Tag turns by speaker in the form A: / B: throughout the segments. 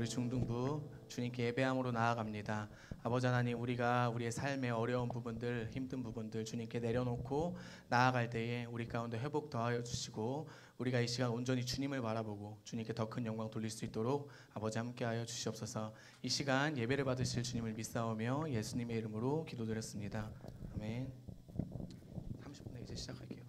A: 우리 중등부 주님께 예배함으로 나아갑니다. 아버지 하나님, 우리가 우리의 삶의 어려운 부분들, 힘든 부분들 주님께 내려놓고 나아갈 때에 우리 가운데 회복 더하여 주시고, 우리가 이 시간 온전히 주님을 바라보고 주님께 더 큰 영광 돌릴 수 있도록 아버지 함께하여 주시옵소서. 이 시간 예배를 받으실 주님을 믿사오며 예수님의 이름으로 기도드렸습니다. 아멘. 30분에 이제 시작할게요.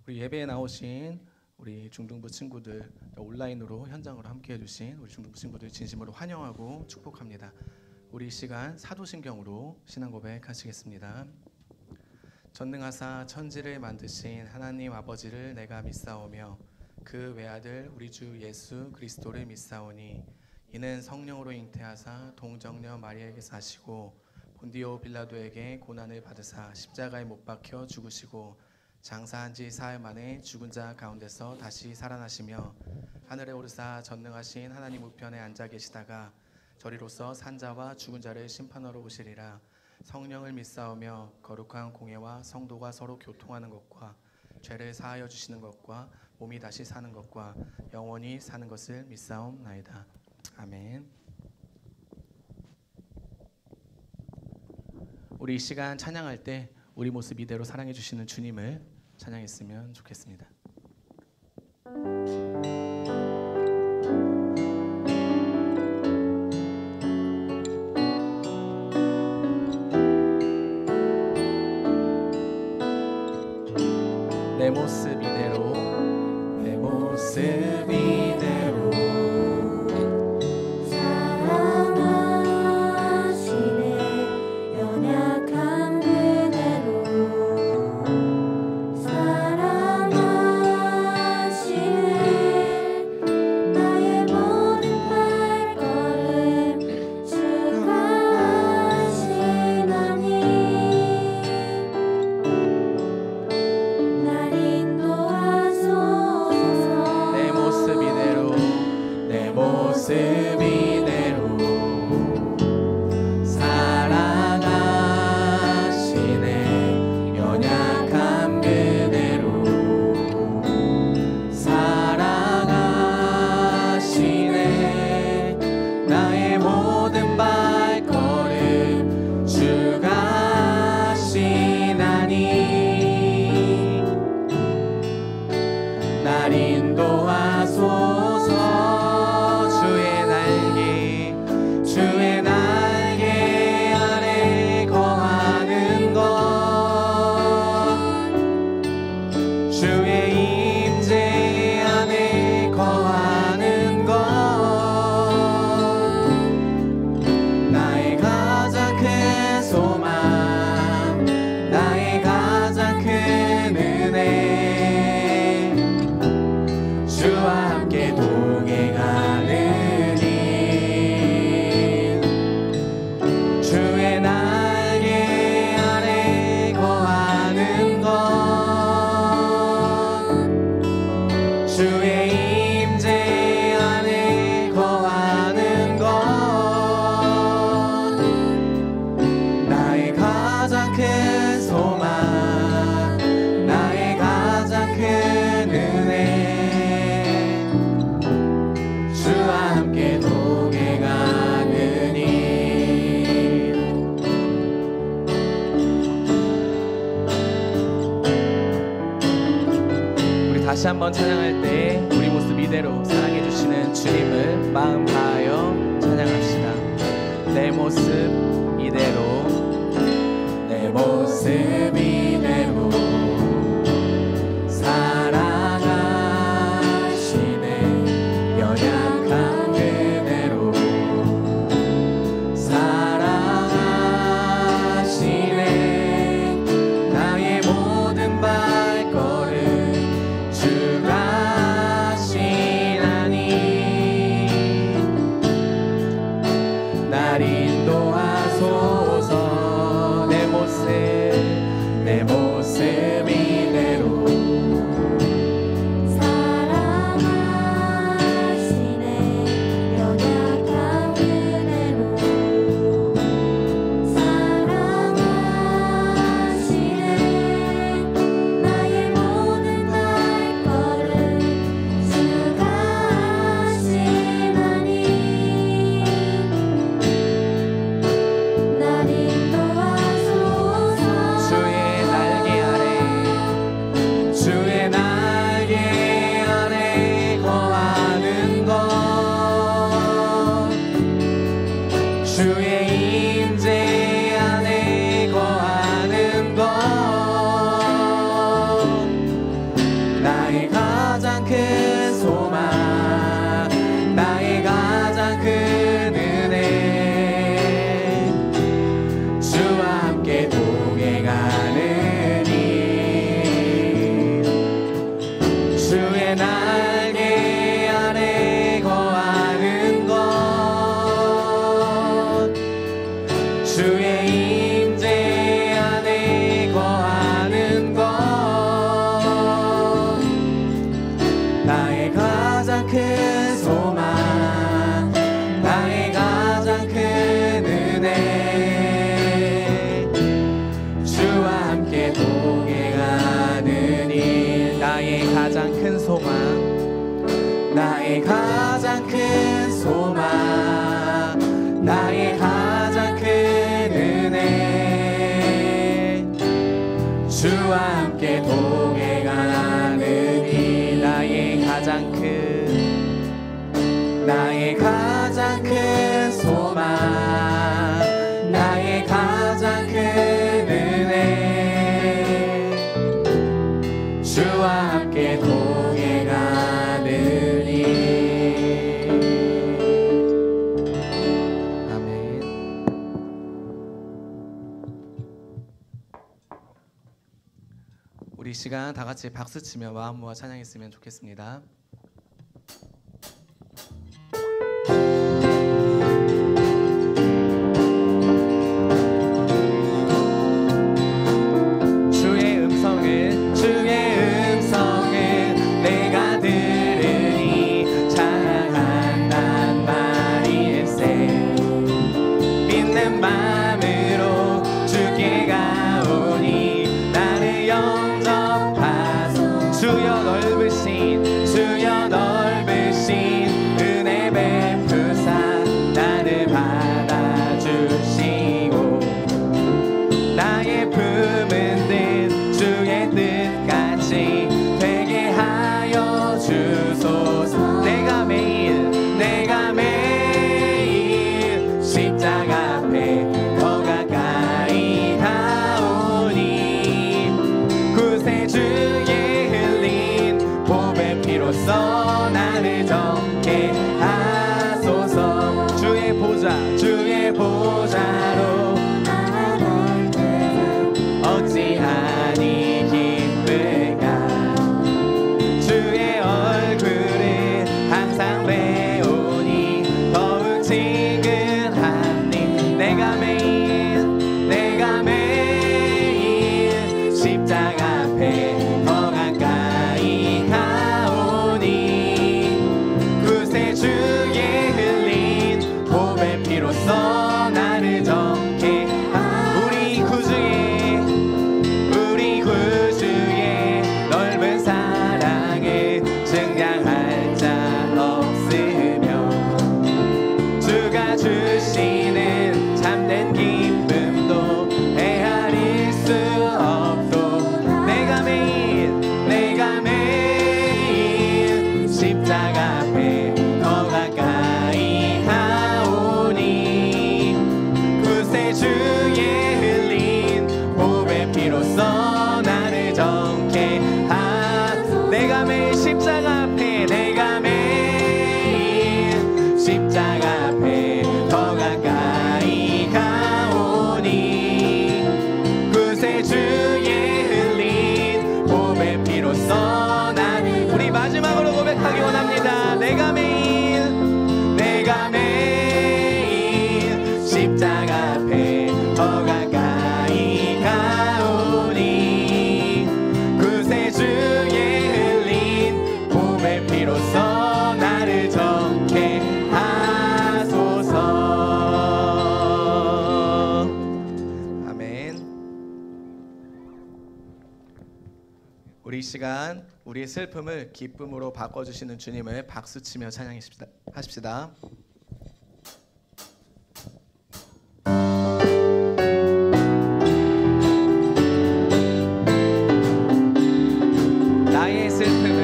A: 우리 예배에 나오신 우리 중등부 친구들, 온라인으로 현장으로 함께 해주신 우리 중등부 친구들 진심으로 환영하고 축복합니다. 우리 이 시간 사도신경으로 신앙 고백하시겠습니다. 전능하사 천지를 만드신 하나님 아버지를 내가 믿사오며 그 외아들 우리 주 예수 그리스도를 믿사오니 이는 성령으로 잉태하사 동정녀 마리아에게 사시고 본디오 빌라도에게 고난을 받으사 십자가에 못 박혀 죽으시고 장사한 지 사흘 만에 죽은 자 가운데서 다시 살아나시며 하늘에 오르사 전능하신 하나님 우편에 앉아 계시다가 저리로서 산자와 죽은 자를 심판하러 오시리라. 성령을 믿사오며 거룩한 공예와 성도가 서로 교통하는 것과 죄를 사하여 주시는 것과 몸이 다시 사는 것과 영원히 사는 것을 믿사옵나이다. 아멘. 우리 이 시간 찬양할 때 우리 모습 이대로 사랑해 주시는 주님을 찬양했으면 좋겠습니다. 내 모습 이대로, 내 모습 이대로
B: 사랑하시네. 연약한 그대로 사랑하시네. 나의 모든 발걸음 주가 하시나니 날 인도하소서.
A: 내 모습 이대로, 내 모습 이대로 사랑하시네. 연약한 그대로 사랑하시네. 나의 모든 발걸음 주가 하시나니 날 인도하소서. 주의 날개 아래 거하는 것, 주의 임재 안에 거하는 것, 나의 가장 큰 소망, 나의 가장 큰 은혜, 주와 함께 동행하는 일. 주의 날개 아래 거하는 것, 주의 임재 안에 거하는 것, 나의 가장 큰 소망, 나의 가장 큰 은혜, 주와 함께 동행하는 일. 우리 다시 한번 찬양할 때 우리 모습 이대로 사랑해 주시는 주님을 마음 다하여 찬양합시다. 내 모습 이대로, 내 모습 이대로 사랑하시네. 연약한 그대로 사랑하시네. 나의 모든 발걸음 주가 하시나니 날 인도하소서. 내 모습 함께 동행하느니 주의 날개 아래 거하는 것 주의 임재 안에 거하는 것 나의 가장 큰 소망 나의 가장 큰 은혜 주와 함께 동행하느니 나의 가장 큰 소망 나의 가장 큰 소망 나의 가장 큰 은혜 주와 함께 동행하느니 나의 가장 큰 소망 나의 가장 큰 은혜 주와 함께 동행하느니 아멘. 우리 시간 다 같이 박수 치며 마음 모아 찬양했으면 좋겠습니다. 주여 넓으신 은혜 베푸사 나를 받아주시고 나의 품은 뜻 주의 뜻같이 되게 하여 주소서 내가 매일 십자가 앞에 더 가까이 가오니 구세주의 흘린 보배 피로써 나를 정케 하소서 주의 보좌로 어찌하니 기쁠까 주의 얼굴을 항상 배우니 더욱 친근하니 내가 매일 십자가 앞에 더 가까이 가오니 구세주의 흘린 보배 피로써 나를 정케 우리 구주의 넓은 사랑을 증량할 자 없으며 주가 주시는 참된 기쁨도 헤아릴 수 없소 내가 매일 십자가 앞에 더 가까이 하오니 구세주의 흘린 보배 피로써 나를 정케 내가 매일 십자가 앞에 더 가까이 가오니 구세주의 흘린 보배 피로써 나를 우리 마지막으로 고백하기 원합니다. 내가 매일 십자가 앞에 더 가까이 가오니 구세주의 흘린 보배 피로써 나를 정케 하소서. 아멘. 우리 이 시간 우리의 슬픔을 기쁨으로 바꿔주시는 주님을 박수치며 찬양하십시다. 나의 슬픔을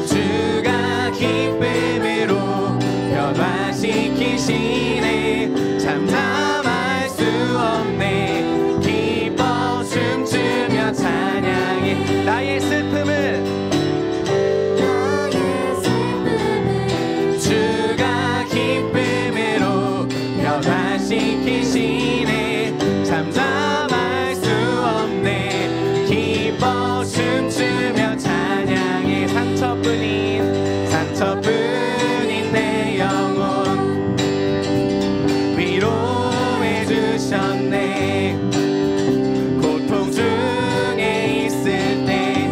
A: 주가 기쁨으로 변화시키시네 잠잠할 수 없네 기뻐 춤추며 찬양해 나의 슬픔을 주가 기쁨으로 변화시키시네 잠잠할 수 없네 기뻐 춤추며 찬양해 상처뿐인 내 영혼 위로해 주셨네 고통 중에 있을 때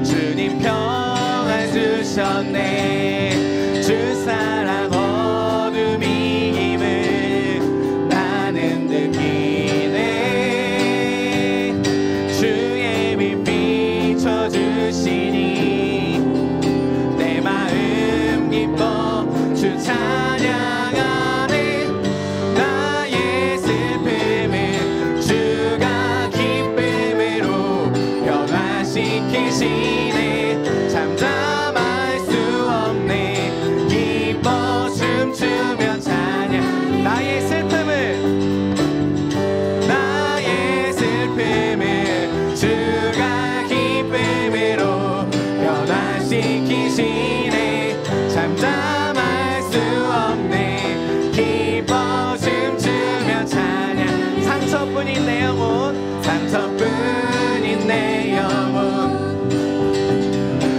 A: 주님 평안 주셨네 주 사랑 어둠이 힘을 나는 느끼네 주의 빛 비춰주시니 내 마음 기뻐 주 찬양하네 나의 슬픔을 주가 기쁨으로 변화시키시네 잠잠할 수 없네 기뻐 춤추며 찬양 나의 슬픔을 주가 기쁨으로 변화시키시네 잠잠할 수 없네 기뻐 춤추며 찬양 상처뿐인 내 영혼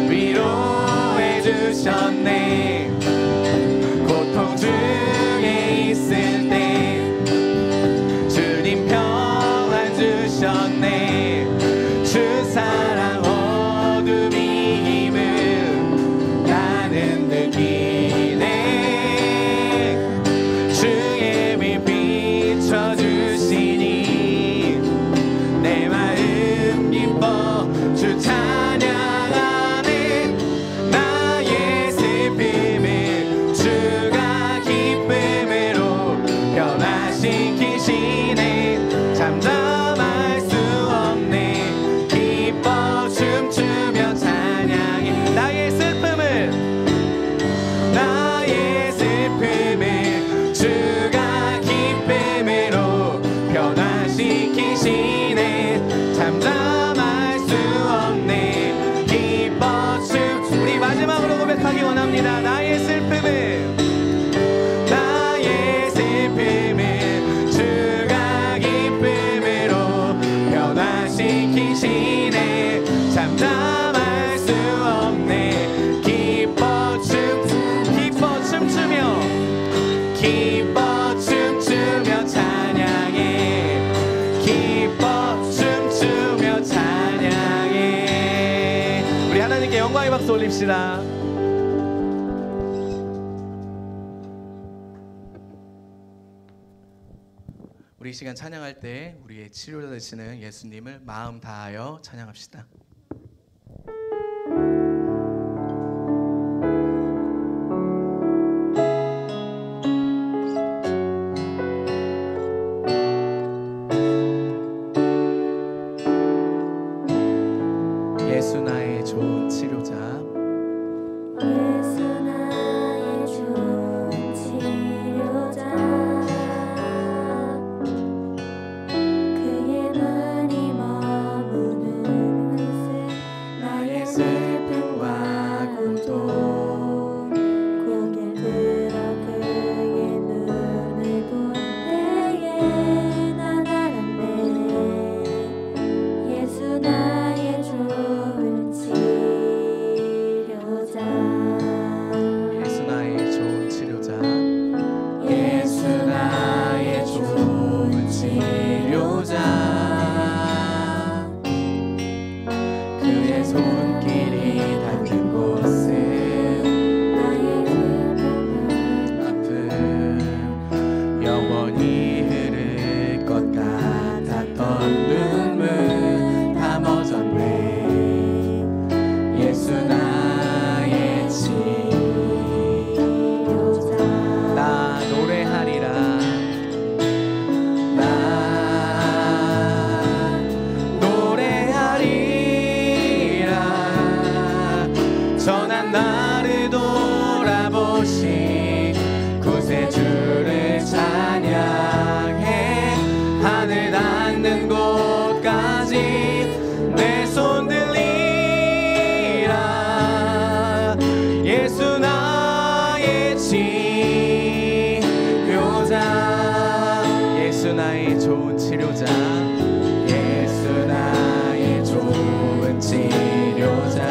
A: 위로해 주셨네 고통 중에 있을 때 주님 평안 주셨네 주 사랑 어둠이 힘을 나는 느끼네 주의 빛 비춰주시니 내 마음 기뻐 주 찬양하네 나의 슬픔을 주가 기쁨으로 변화시키시네 잠잠할 수 없네 기뻐 춤추며 찬양해 나의 슬픔을 주가 기쁨으로 변화시키시네 잠잠할 수 없네 기뻐 우리 마지막으로 고백하기 원합니다 나의 슬픔을 주가 기쁨으로 변화시키시네 잠잠할 수 없네 기뻐 춤추며 찬양해 기뻐 춤추며 찬양해 우리 하나님께 영광의 박수 올립시다. 우리 이 시간 찬양할 때 우리의 치료자 되시는 예수님을 마음 다하여 찬양합시다. 예수 나의 좋은 치료자
B: 예수 나의 좋은 치료자 그의 많이 머무는
A: 나의 좋은 치료자 예수 나의 좋은 치료자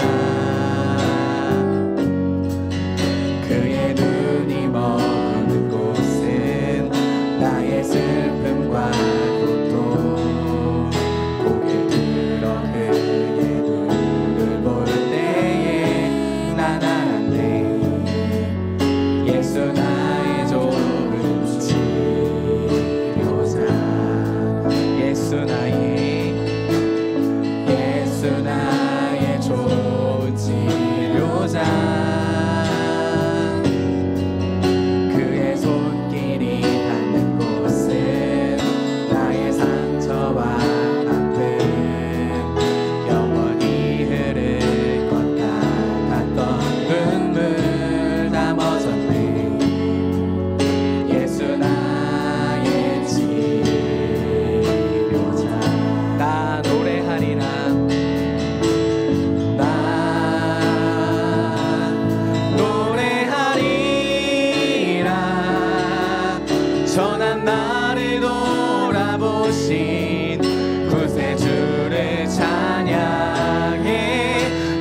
A: 그의 눈이 머무는 곳은 나의 슬픔과 고통 고개 들어 그의 눈을 볼 때에 난 알았네 예수 나의 좋은 치료자 예수 나의 좋은 치료자 그의 손길이 닿는 곳은 나의 상처와 아픔 영원히 흐를 것 같았던 눈물 다 멎었네 예수 나의 치료자 나 노래하리라 나 노래하리라 전한 나를 돌아보신 구세주를 찬양해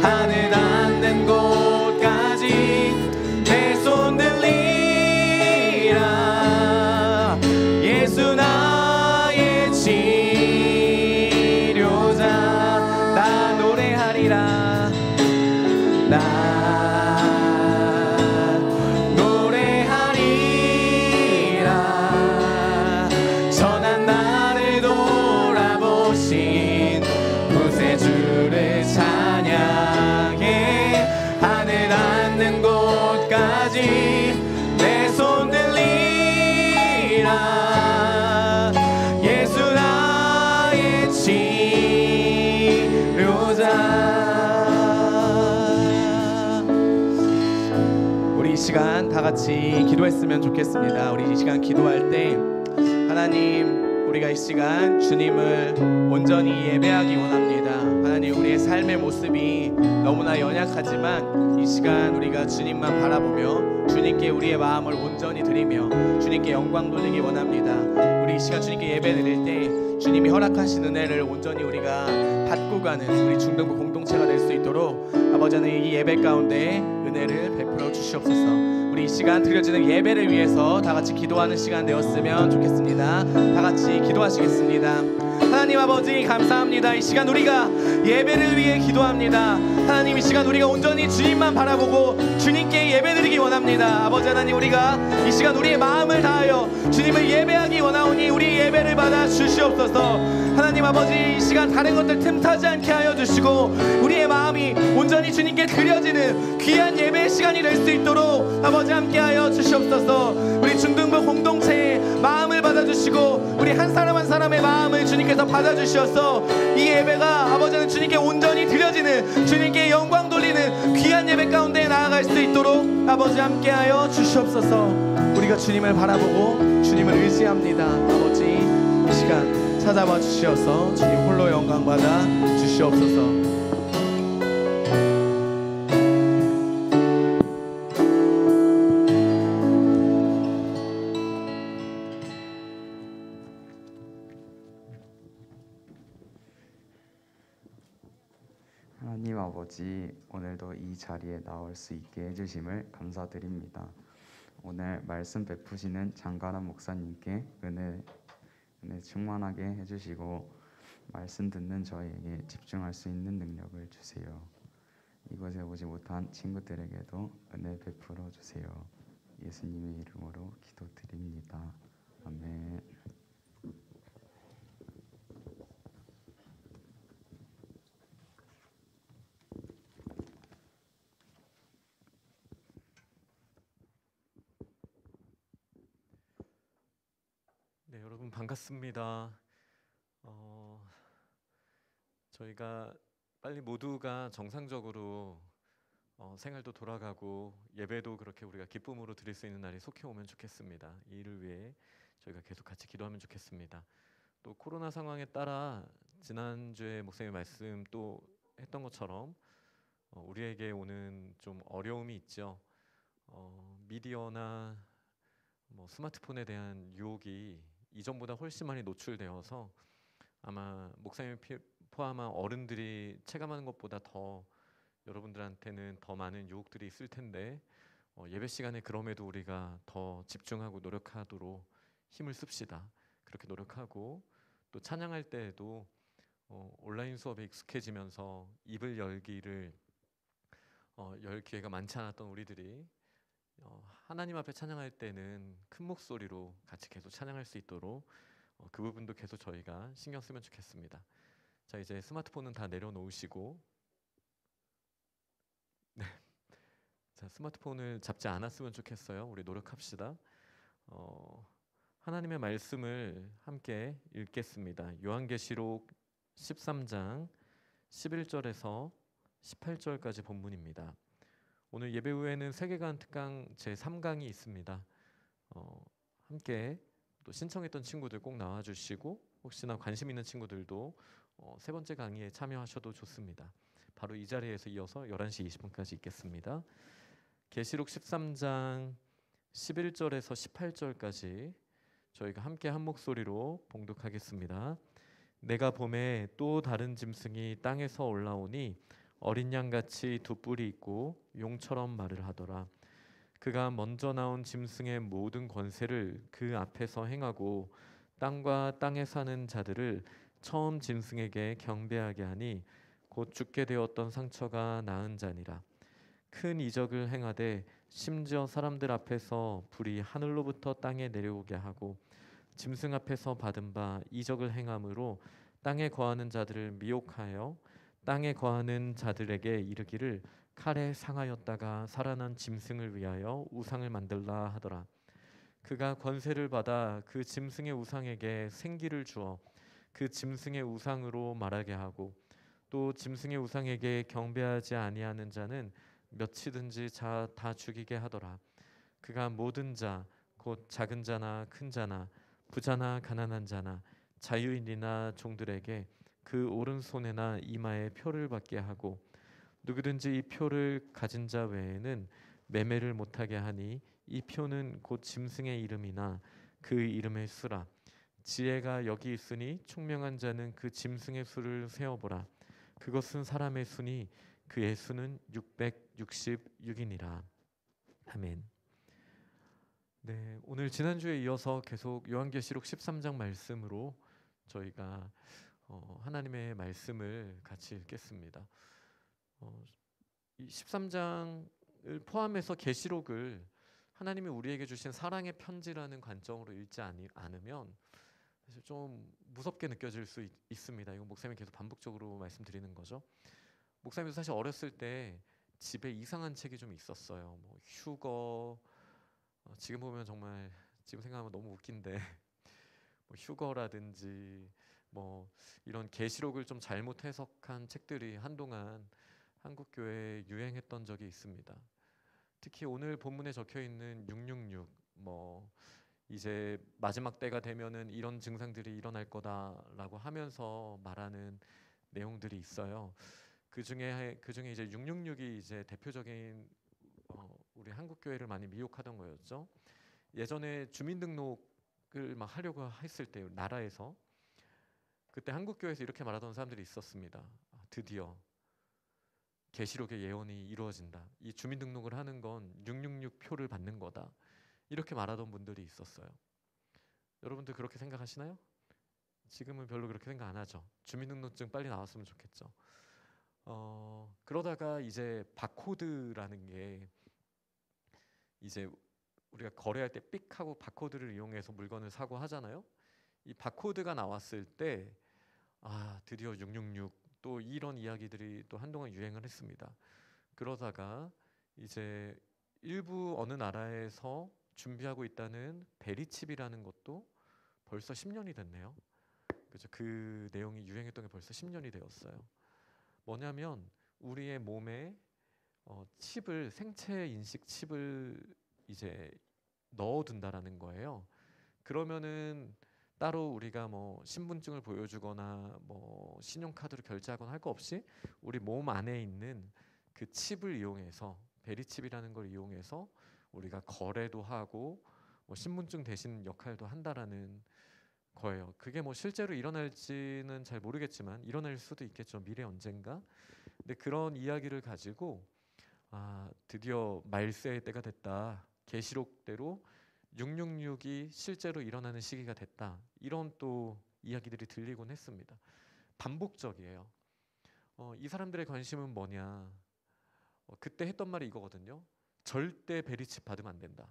A: 하늘 닿는 곳까지 내 손 들리라 예수 나의 치료자 나 노래하리라 나 노래하리라 전한 나를 돌아보신 구세주를 찬양해 하늘 닿는 곳까지 내 손 들리라 예수 나의 치료자 우리 이 시간 다 같이 기도했으면 좋겠습니다. 우리 이 시간 기도할 때 하나님 우리가 이 시간 주님을 온전히 예배하기 원합니다. 하나님 우리의 삶의 모습이 너무나 연약하지만 이 시간 우리가 주님만 바라보며 주님께 우리의 마음을 온전히 드리며 주님께 영광 돌리기 원합니다. 우리 이 시간 주님께 예배 드릴 때 주님이 허락하신 은혜를 온전히 우리가 받고 가는 우리 중등부 공동체가 될 수 있도록 아버지 하나님 이 예배 가운데 은혜를 베풀어 주시옵소서. 우리 이 시간 드려지는 예배를 위해서 다 같이 기도하는 시간 되었으면 좋겠습니다. 다 같이 기도하시겠습니다. 하나님 아버지 감사합니다. 이 시간 우리가 예배를 위해 기도합니다. 하나님 이 시간 우리가 온전히 주님만 바라보고 주님께 예배드리기 원합니다. 아버지 하나님 우리가 이 시간 우리의 마음을 다하여 주님을 예배하기 원하오니 우리 예배를 받아 주시옵소서. 하나님 아버지 이 시간 다른 것들 틈타지 않게 하여 주시고 우리의 마음이 온전히 주님께 드려지는 귀한 예배의 시간이 될 수 있도록 아버지 함께하여 주시옵소서. 우리 중등부 공동체의 마음을 받아주시고 우리 한 사람 한 사람의 마음을 주님께서 받아주셔서 이 예배가 아버지는 주님께 온전히 드려지는 주님께 영광 돌리는 귀한 예배 가운데 나아갈 수 있도록 아버지 함께하여 주시옵소서. 우리가 주님을 바라보고 주님을 의지합니다. 아버지 이 시간 찾아와 주시어서 주님 홀로 영광 받아 주시옵소서.
C: 하나님 아버지, 오늘도 이 자리에 나올 수 있게 해주심을 감사드립니다. 오늘 말씀 베푸시는 장가람 목사님께 은혜 충만하게 해주시고 말씀 듣는 저에게 집중할 수 있는 능력을 주세요. 이곳에 오지 못한 친구들에게도 은혜 베풀어 주세요. 예수님의 이름으로 기도드립니다. 아멘.
D: 네, 여러분 반갑습니다. 저희가 빨리 모두가 정상적으로 생활도 돌아가고 예배도 그렇게 우리가 기쁨으로 드릴 수 있는 날이 속히 오면 좋겠습니다. 이 일을 위해 저희가 계속 같이 기도하면 좋겠습니다. 또 코로나 상황에 따라 지난주에 목사님 말씀 또 했던 것처럼 우리에게 오는 좀 어려움이 있죠. 미디어나 스마트폰에 대한 유혹이 이전보다 훨씬 많이 노출되어서 아마 목사님 포함한 어른들이 체감하는 것보다 더 여러분들한테는 더 많은 유혹들이 있을 텐데 예배 시간에 그럼에도 우리가 더 집중하고 노력하도록 힘을 씁시다. 그렇게 노력하고 또 찬양할 때에도 온라인 수업에 익숙해지면서 입을 열기를 열 기회가 많지 않았던 우리들이 하나님 앞에 찬양할 때는 큰 목소리로 같이 계속 찬양할 수 있도록 그 부분도 계속 저희가 신경 쓰면 좋겠습니다. 자, 이제 스마트폰은 다 내려놓으시고, 네, 자, 스마트폰을 잡지 않았으면 좋겠어요. 우리 노력합시다. 하나님의 말씀을 함께 읽겠습니다. 요한계시록 13장 11절에서 18절까지 본문입니다. 오늘 예배 후에는 세계관 특강 제3강이 있습니다. 함께 또 신청했던 친구들 꼭 나와주시고 혹시나 관심 있는 친구들도 세 번째 강의에 참여하셔도 좋습니다. 바로 이 자리에서 이어서 11시 20분까지 있겠습니다. 계시록 13장 11절에서 18절까지 저희가 함께 한 목소리로 봉독하겠습니다. 내가 봄에 또 다른 짐승이 땅에서 올라오니 어린 양같이 두 뿔이 있고 용처럼 말을 하더라. 그가 먼저 나온 짐승의 모든 권세를 그 앞에서 행하고 땅과 땅에 사는 자들을 처음 짐승에게 경배하게 하니 곧 죽게 되었던 상처가 나은 자니라. 큰 이적을 행하되 심지어 사람들 앞에서 불이 하늘로부터 땅에 내려오게 하고 짐승 앞에서 받은 바 이적을 행함으로 땅에 거하는 자들을 미혹하여 땅에 거하는 자들에게 이르기를 칼에 상하였다가 살아난 짐승을 위하여 우상을 만들라 하더라. 그가 권세를 받아 그 짐승의 우상에게 생기를 주어 그 짐승의 우상으로 말하게 하고 또 짐승의 우상에게 경배하지 아니하는 자는 몇이든지 다 죽이게 하더라. 그가 모든 자 곧 작은 자나 큰 자나 부자나 가난한 자나 자유인이나 종들에게 그 오른손에나 이마에 표를 받게 하고 누구든지 이 표를 가진 자 외에는 매매를 못하게 하니 이 표는 곧 짐승의 이름이나 그 이름의 수라. 지혜가 여기 있으니 총명한 자는 그 짐승의 수를 세어보라. 그것은 사람의 수니 그의 수는 666이니라. 아멘. 네, 오늘 지난주에 이어서 계속 요한계시록 13장 말씀으로 저희가 하나님의 말씀을 같이 읽겠습니다. 이 13장을 포함해서 계시록을 하나님이 우리에게 주신 사랑의 편지라는 관점으로 읽지 않으면 사실 좀 무섭게 느껴질 수 있습니다. 이건 목사님이 계속 반복적으로 말씀드리는 거죠. 목사님도 사실 어렸을 때 집에 이상한 책이 좀 있었어요. 뭐 휴거, 지금 보면 정말 지금 생각하면 너무 웃긴데 뭐 휴거라든지 뭐 이런 계시록을 좀 잘못 해석한 책들이 한동안 한국 교회에 유행했던 적이 있습니다. 특히 오늘 본문에 적혀 있는 666, 뭐 이제 마지막 때가 되면은 이런 증상들이 일어날 거다라고 하면서 말하는 내용들이 있어요. 그 중에 이제 666이 이제 대표적인 우리 한국 교회를 많이 미혹하던 거였죠. 예전에 주민등록을 막 하려고 했을 때 나라에서 그때 한국 교회에서 이렇게 말하던 사람들이 있었습니다. 드디어 계시록의 예언이 이루어진다. 이 주민등록을 하는 건 666 표를 받는 거다. 이렇게 말하던 분들이 있었어요. 여러분들 그렇게 생각하시나요? 지금은 별로 그렇게 생각 안 하죠. 주민등록증 빨리 나왔으면 좋겠죠. 그러다가 이제 바코드라는 게 이제 우리가 거래할 때 삑 하고 바코드를 이용해서 물건을 사고 하잖아요. 이 바코드가 나왔을 때 드디어 666 또 이런 이야기들이 또 한동안 유행을 했습니다. 그러다가 이제 일부 어느 나라에서 준비하고 있다는 베리칩이라는 것도 벌써 10년이 됐네요. 그렇죠. 그 내용이 유행했던 게 벌써 10년이 되었어요. 뭐냐면 우리의 몸에 칩을 생체 인식 칩을 이제 넣어둔다라는 거예요. 그러면은 따로 우리가 뭐 신분증을 보여주거나 뭐 신용카드로 결제하거나 할 거 없이 우리 몸 안에 있는 그 칩을 이용해서 베리칩이라는 걸 이용해서 우리가 거래도 하고 뭐 신분증 대신 역할도 한다라는 거예요. 그게 뭐 실제로 일어날지는 잘 모르겠지만 일어날 수도 있겠죠. 미래 언젠가. 근데 그런 이야기를 가지고 드디어 말세의 때가 됐다. 계시록대로 666이 실제로 일어나는 시기가 됐다. 이런 또 이야기들이 들리곤 했습니다. 반복적이에요. 이 사람들의 관심은 뭐냐? 그때 했던 말이 이거거든요. 절대 베리칩 받으면 안 된다.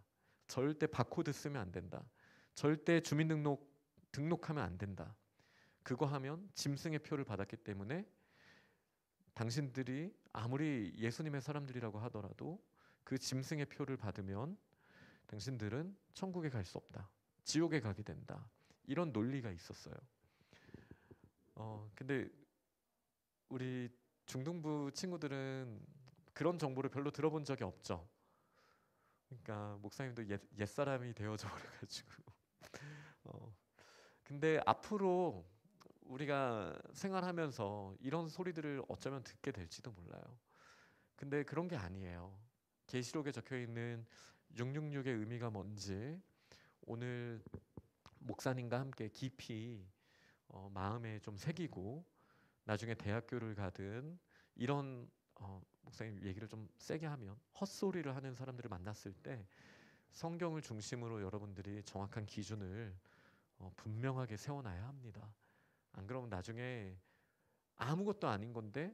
D: 절대 바코드 쓰면 안 된다. 절대 등록하면 안 된다. 그거 하면 짐승의 표를 받았기 때문에 당신들이 아무리 예수님의 사람들이라고 하더라도 그 짐승의 표를 받으면 당신들은 천국에 갈 수 없다. 지옥에 가게 된다. 이런 논리가 있었어요. 근데 우리 중등부 친구들은 그런 정보를 별로 들어본 적이 없죠. 그러니까 목사님도 옛사람이 되어져 버려가지고 근데 앞으로 우리가 생활하면서 이런 소리들을 어쩌면 듣게 될지도 몰라요. 근데 그런 게 아니에요. 계시록에 적혀 있는 666의 의미가 뭔지 오늘 목사님과 함께 깊이 마음에 좀 새기고 나중에 대학교를 가든 이런 목사님 얘기를 좀 세게 하면 헛소리를 하는 사람들을 만났을 때 성경을 중심으로 여러분들이 정확한 기준을 분명하게 세워놔야 합니다. 안 그러면 나중에 아무것도 아닌 건데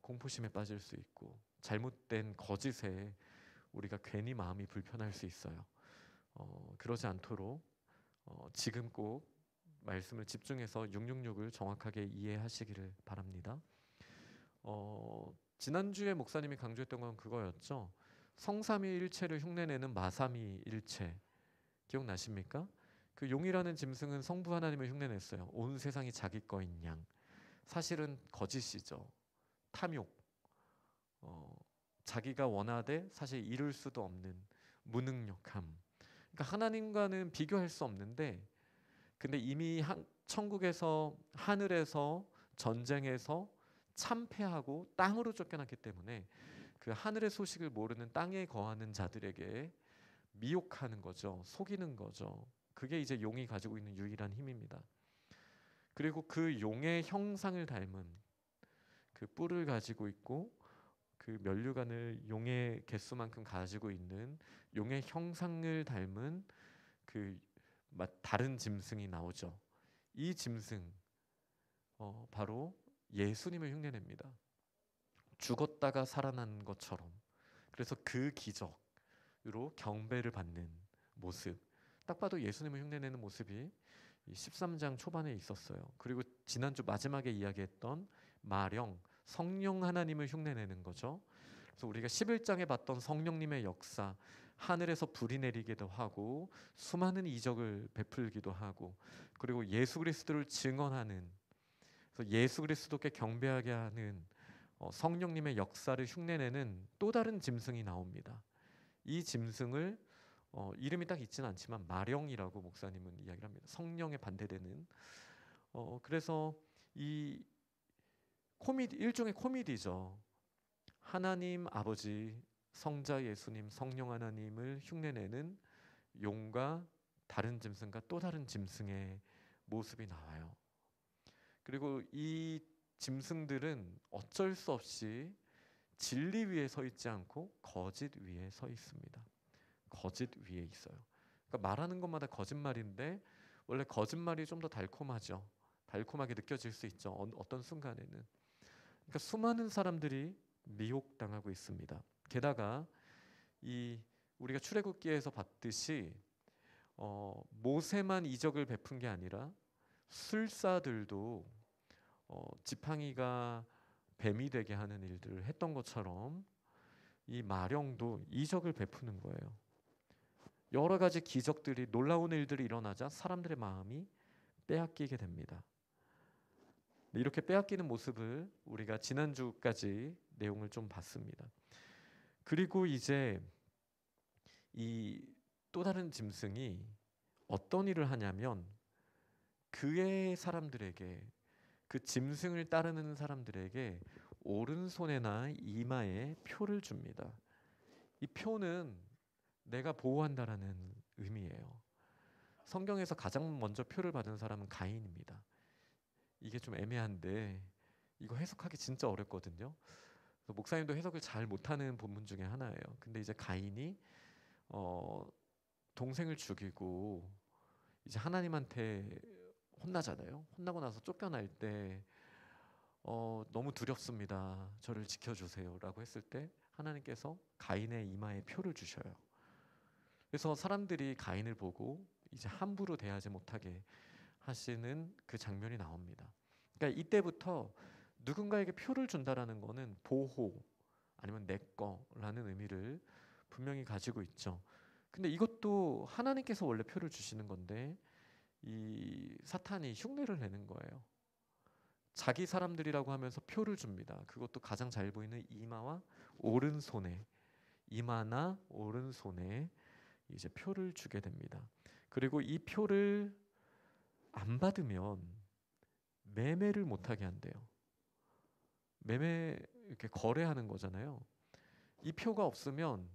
D: 공포심에 빠질 수 있고 잘못된 거짓에 우리가 괜히 마음이 불편할 수 있어요. 그러지 않도록 지금 꼭 말씀을 집중해서 666을 정확하게 이해하시기를 바랍니다. 지난주에 목사님이 강조했던 건 그거였죠. 성삼위일체를 흉내내는 마삼위일체 기억나십니까? 그 용이라는 짐승은 성부 하나님을 흉내냈어요. 온 세상이 자기 거인 양. 사실은 거짓이죠. 탐욕. 자기가 원하되 사실 이룰 수도 없는 무능력함. 그러니까 하나님과는 비교할 수 없는데 근데 이미 천국에서 하늘에서 전쟁에서 참패하고 땅으로 쫓겨났기 때문에 그 하늘의 소식을 모르는 땅에 거하는 자들에게 미혹하는 거죠. 속이는 거죠. 그게 이제 용이 가지고 있는 유일한 힘입니다. 그리고 그 용의 형상을 닮은 그 뿔을 가지고 있고 그 면류관을 용의 개수만큼 가지고 있는 용의 형상을 닮은 그 다른 짐승이 나오죠. 이 짐승 바로 예수님을 흉내냅니다. 죽었다가 살아난 것처럼. 그래서 그 기적으로 경배를 받는 모습. 딱 봐도 예수님을 흉내내는 모습이 13장 초반에 있었어요. 그리고 지난주 마지막에 이야기했던 마령, 성령 하나님을 흉내내는 거죠. 그래서 우리가 11장에 봤던 성령님의 역사, 하늘에서 불이 내리기도 하고 수많은 이적을 베풀기도 하고 그리고 예수 그리스도를 증언하는 그래서 예수 그리스도께 경배하게 하는 성령님의 역사를 흉내내는 또 다른 짐승이 나옵니다. 이 짐승을 이름이 딱 있지는 않지만 마령이라고 목사님은 이야기를 합니다. 성령에 반대되는 그래서 이 일종의 코미디죠. 하나님 아버지, 성자 예수님, 성령 하나님을 흉내내는 용과 다른 짐승과 또 다른 짐승의 모습이 나와요. 그리고 이 짐승들은 어쩔 수 없이 진리 위에 서 있지 않고 거짓 위에 서 있습니다. 거짓 위에 있어요. 그러니까 말하는 것마다 거짓말인데 원래 거짓말이 좀 더 달콤하죠. 달콤하게 느껴질 수 있죠. 어떤 순간에는. 그러니까 수많은 사람들이 미혹당하고 있습니다. 게다가 우리가 출애굽기에서 봤듯이 모세만 이적을 베푼 게 아니라 술사들도 지팡이가 뱀이 되게 하는 일들을 했던 것처럼 이 마령도 이적을 베푸는 거예요. 여러 가지 기적들이 놀라운 일들이 일어나자 사람들의 마음이 빼앗기게 됩니다. 이렇게 빼앗기는 모습을 우리가 지난주까지 내용을 좀 봤습니다. 그리고 이제 이 또 다른 짐승이 어떤 일을 하냐면 그의 사람들에게 그 짐승을 따르는 사람들에게 오른손에나 이마에 표를 줍니다. 이 표는 내가 보호한다라는 의미예요. 성경에서 가장 먼저 표를 받은 사람은 가인입니다. 이게 좀 애매한데 이거 해석하기 진짜 어렵거든요. 그래서 목사님도 해석을 잘 못하는 본문 중에 하나예요. 근데 이제 가인이 동생을 죽이고 이제 하나님한테 혼나잖아요. 혼나고 나서 쫓겨날 때 너무 두렵습니다. 저를 지켜주세요라고 했을 때 하나님께서 가인의 이마에 표를 주셔요. 그래서 사람들이 가인을 보고 이제 함부로 대하지 못하게 하시는 그 장면이 나옵니다. 그러니까 이때부터 누군가에게 표를 준다라는 거는 보호 아니면 내 거라는 의미를 분명히 가지고 있죠. 근데 이것도 하나님께서 원래 표를 주시는 건데 이 사탄이 흉내를 내는 거예요. 자기 사람들이라고 하면서 표를 줍니다. 그것도 가장 잘 보이는 이마와 오른손에, 이마나 오른손에 이제 표를 주게 됩니다. 그리고 이 표를 안 받으면 매매를 못하게 한대요. 매매 이렇게 거래하는 거잖아요. 이 표가 없으면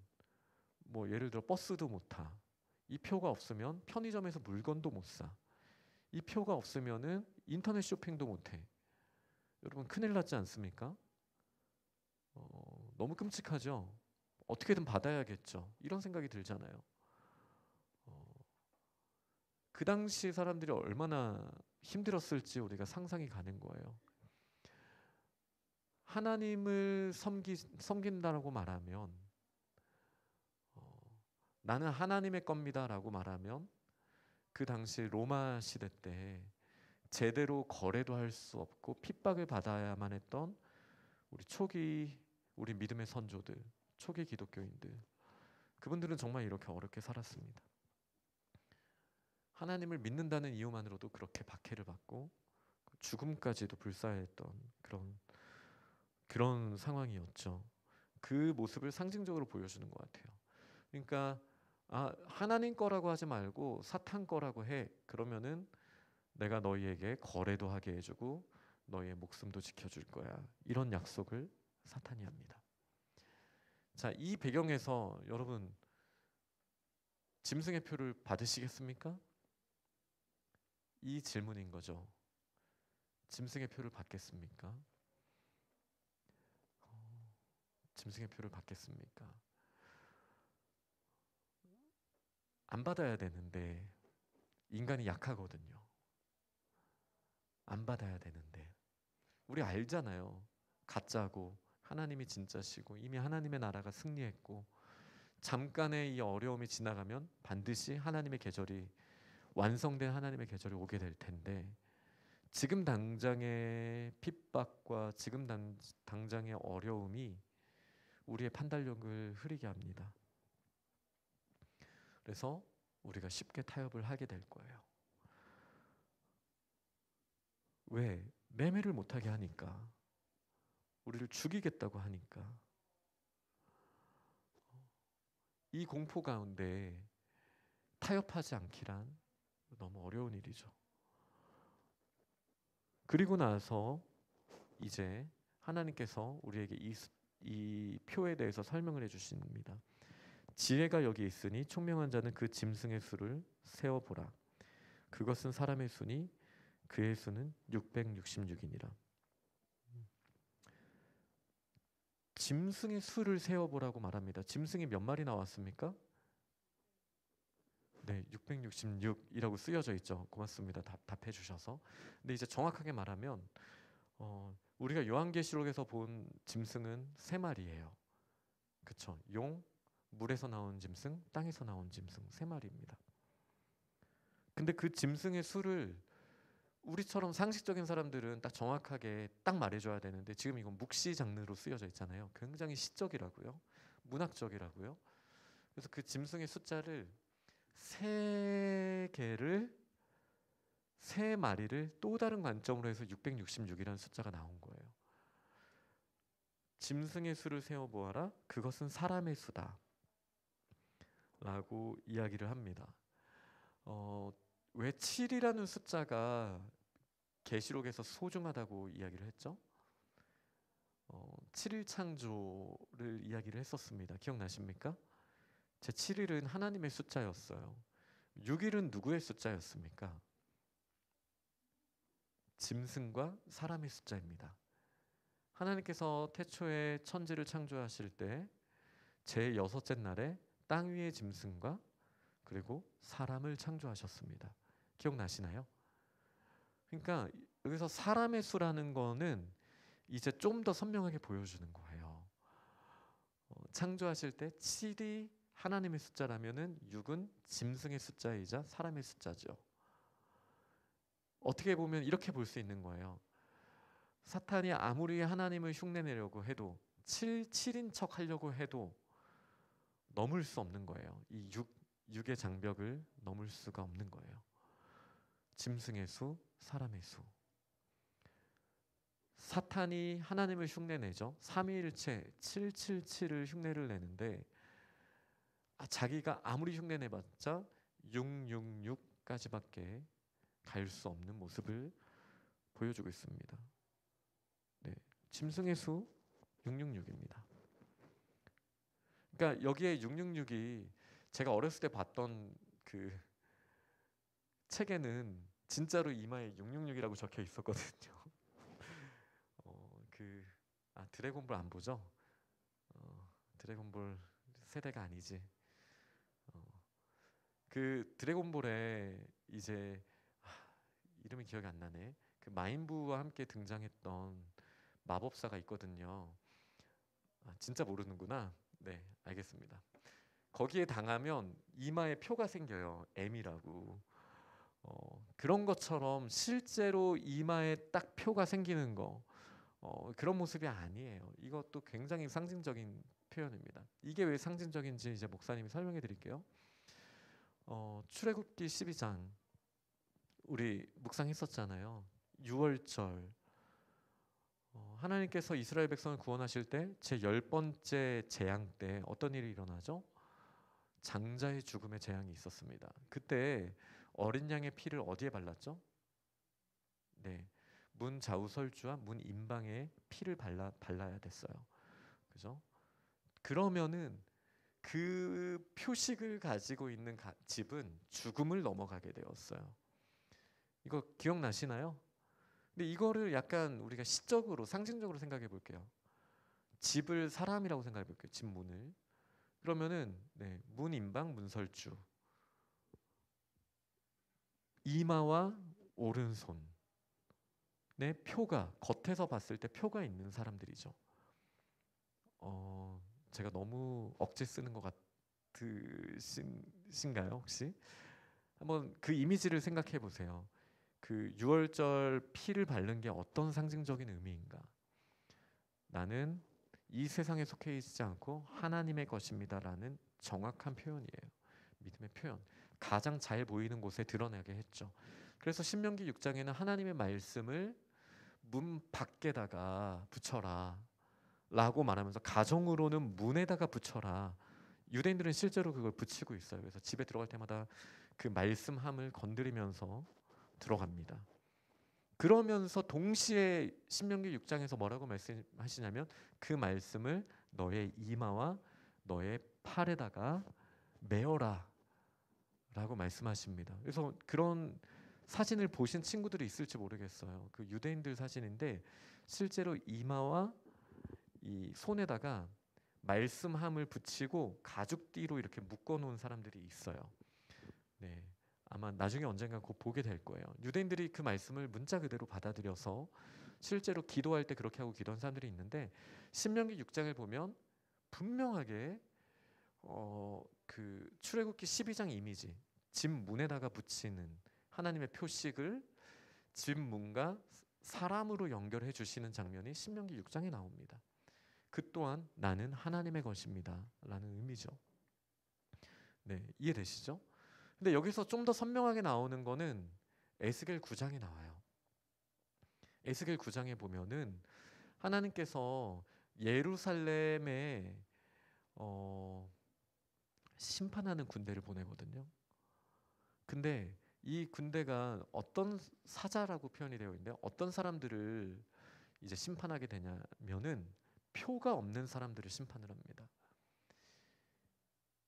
D: 뭐 예를 들어 버스도 못 타. 이 표가 없으면 편의점에서 물건도 못 사. 이 표가 없으면은 인터넷 쇼핑도 못 해. 여러분 큰일 났지 않습니까? 너무 끔찍하죠. 어떻게든 받아야겠죠. 이런 생각이 들잖아요. 그 당시 사람들이 얼마나 힘들었을지 우리가 상상이 가는 거예요. 하나님을 섬긴다라고 말하면 나는 하나님의 겁니다라고 말하면 그 당시 로마 시대 때 제대로 거래도 할 수 없고 핍박을 받아야만 했던 우리 초기 우리 믿음의 선조들, 초기 기독교인들, 그분들은 정말 이렇게 어렵게 살았습니다. 하나님을 믿는다는 이유만으로도 그렇게 박해를 받고 죽음까지도 불사했던 그런 상황이었죠. 그 모습을 상징적으로 보여주는 것 같아요. 그러니까 하나님 거라고 하지 말고 사탄 거라고 해. 그러면은 내가 너희에게 거래도 하게 해주고 너희의 목숨도 지켜줄 거야. 이런 약속을 사탄이 합니다. 자, 이 배경에서 여러분 짐승의 표를 받으시겠습니까? 이 질문인 거죠. 짐승의 표를 받겠습니까? 짐승의 표를 받겠습니까? 안 받아야 되는데 인간이 약하거든요. 안 받아야 되는데 우리 알잖아요. 가짜고 하나님이 진짜시고 이미 하나님의 나라가 승리했고 잠깐의 이 어려움이 지나가면 반드시 하나님의 계절이 완성된 하나님의 계절이 오게 될 텐데 지금 당장의 핍박과 지금 당장의 어려움이 우리의 판단력을 흐리게 합니다. 그래서 우리가 쉽게 타협을 하게 될 거예요. 왜? 매매를 못하게 하니까. 우리를 죽이겠다고 하니까. 이 공포 가운데 타협하지 않기란 너무 어려운 일이죠. 그리고 나서 이제 하나님께서 우리에게 이 표에 대해서 설명을 해주십니다. 지혜가 여기 있으니 총명한 자는 그 짐승의 수를 세어보라. 그것은 사람의 수니 그의 수는 666이니라. 짐승의 수를 세어보라고 말합니다. 짐승이 몇 마리 나왔습니까? 네, 666이라고 쓰여져 있죠. 고맙습니다. 답해 주셔서. 근데 이제 정확하게 말하면 우리가 요한계시록에서 본 짐승은 3마리예요. 그렇죠? 용, 물에서 나온 짐승, 땅에서 나온 짐승 3마리입니다. 근데 그 짐승의 수를 우리처럼 상식적인 사람들은 딱 정확하게 딱 말해줘야 되는데 지금 이건 묵시 장르로 쓰여져 있잖아요. 굉장히 시적이라고요. 문학적이라고요. 그래서 그 짐승의 숫자를 3마리를 또 다른 관점으로 해서 666이라는 숫자가 나온 거예요. 짐승의 수를 세어보아라. 그것은 사람의 수다. 라고 이야기를 합니다. 왜 7이라는 숫자가 계시록에서 소중하다고 이야기를 했죠? 7일 창조를 이야기를 했었습니다. 기억나십니까? 제 7일은 하나님의 숫자였어요. 6일은 누구의 숫자였습니까? 짐승과 사람의 숫자입니다. 하나님께서 태초에 천지를 창조하실 때 제6째 날에 땅 위의 짐승과 그리고 사람을 창조하셨습니다. 기억나시나요? 그러니까 여기서 사람의 수라는 거는 이제 좀 더 선명하게 보여주는 거예요. 창조하실 때 7이 하나님의 숫자라면은 6은 짐승의 숫자이자 사람의 숫자죠. 어떻게 보면 이렇게 볼 수 있는 거예요. 사탄이 아무리 하나님을 흉내내려고 해도 7인 척 하려고 해도 넘을 수 없는 거예요. 이 6의 장벽을 넘을 수가 없는 거예요. 짐승의 수, 사람의 수. 사탄이 하나님을 흉내내죠. 삼위일체 777을 흉내를 내는데 자기가 아무리 흉내내봤자 666까지밖에 갈 수 없는 모습을 보여주고 있습니다. 네, 짐승의 수 666입니다. 그러니까 여기에 666이 제가 어렸을 때 봤던 그 책에는 진짜로 이마에 666이라고 적혀 있었거든요. 드래곤볼 안 보죠? 드래곤볼 세대가 아니지. 그 드래곤볼에 이제 이름이 기억이 안 나네. 그 마인부와 함께 등장했던 마법사가 있거든요. 진짜 모르는구나. 네, 알겠습니다. 거기에 당하면 이마에 표가 생겨요. M이라고. 그런 것처럼 실제로 이마에 딱 표가 생기는 거 그런 모습이 아니에요. 이것도 굉장히 상징적인 표현입니다. 이게 왜 상징적인지 이제 목사님이 설명해 드릴게요. 출애굽기 12장 우리 묵상했었잖아요. 6월절 하나님께서 이스라엘 백성을 구원하실 때 제 10번째 재앙 때 어떤 일이 일어나죠? 장자의 죽음의 재앙이 있었습니다. 그때 어린 양의 피를 어디에 발랐죠? 네, 문 좌우설주와 문 임방에 피를 발라야 됐어요. 그죠? 그러면은 그 표식을 가지고 있는 집은 죽음을 넘어가게 되었어요. 이거 기억나시나요? 근데 이거를 약간 우리가 시적으로 상징적으로 생각해 볼게요. 집을 사람이라고 생각해 볼게요. 집 문을. 그러면은 네, 문 임방 문설주 이마와 오른손 내 표가 겉에서 봤을 때 표가 있는 사람들이죠. 제가 너무 억지 쓰는 것 같으신가요 혹시? 한번 그 이미지를 생각해 보세요. 그 6월절 피를 바른 게 어떤 상징적인 의미인가? 나는 이 세상에 속해 있지 않고 하나님의 것입니다라는 정확한 표현이에요. 믿음의 표현. 가장 잘 보이는 곳에 드러나게 했죠. 그래서 신명기 6장에는 하나님의 말씀을 문 밖에다가 붙여라 라고 말하면서 가정으로는 문에다가 붙여라. 유대인들은 실제로 그걸 붙이고 있어요. 그래서 집에 들어갈 때마다 그 말씀함을 건드리면서 들어갑니다. 그러면서 동시에 신명기 6장에서 뭐라고 말씀하시냐면 그 말씀을 너의 이마와 너의 팔에다가 메어라 라고 말씀하십니다. 그래서 그런 사진을 보신 친구들이 있을지 모르겠어요. 그 유대인들 사진인데 실제로 이마와 이 손에다가 말씀함을 붙이고 가죽띠로 이렇게 묶어 놓은 사람들이 있어요. 네, 아마 나중에 언젠가 곧 보게 될 거예요. 유대인들이 그 말씀을 문자 그대로 받아들여서 실제로 기도할 때 그렇게 하고 기도한 사람들이 있는데 신명기 6장을 보면 분명하게 그 출애굽기 12장 이미지 집 문에다가 붙이는 하나님의 표식을 집 문과 사람으로 연결해 주시는 장면이 신명기 6장에 나옵니다. 그 또한 나는 하나님의 것입니다 라는 의미죠. 네, 이해되시죠? 근데 여기서 좀 더 선명하게 나오는 거는 에스겔 9장에 나와요. 에스겔 9장에 보면은 하나님께서 예루살렘에 심판하는 군대를 보내거든요. 근데 이 군대가 어떤 사자라고 표현이 되어 있는데 어떤 사람들을 이제 심판하게 되냐면은 표가 없는 사람들을 심판을 합니다.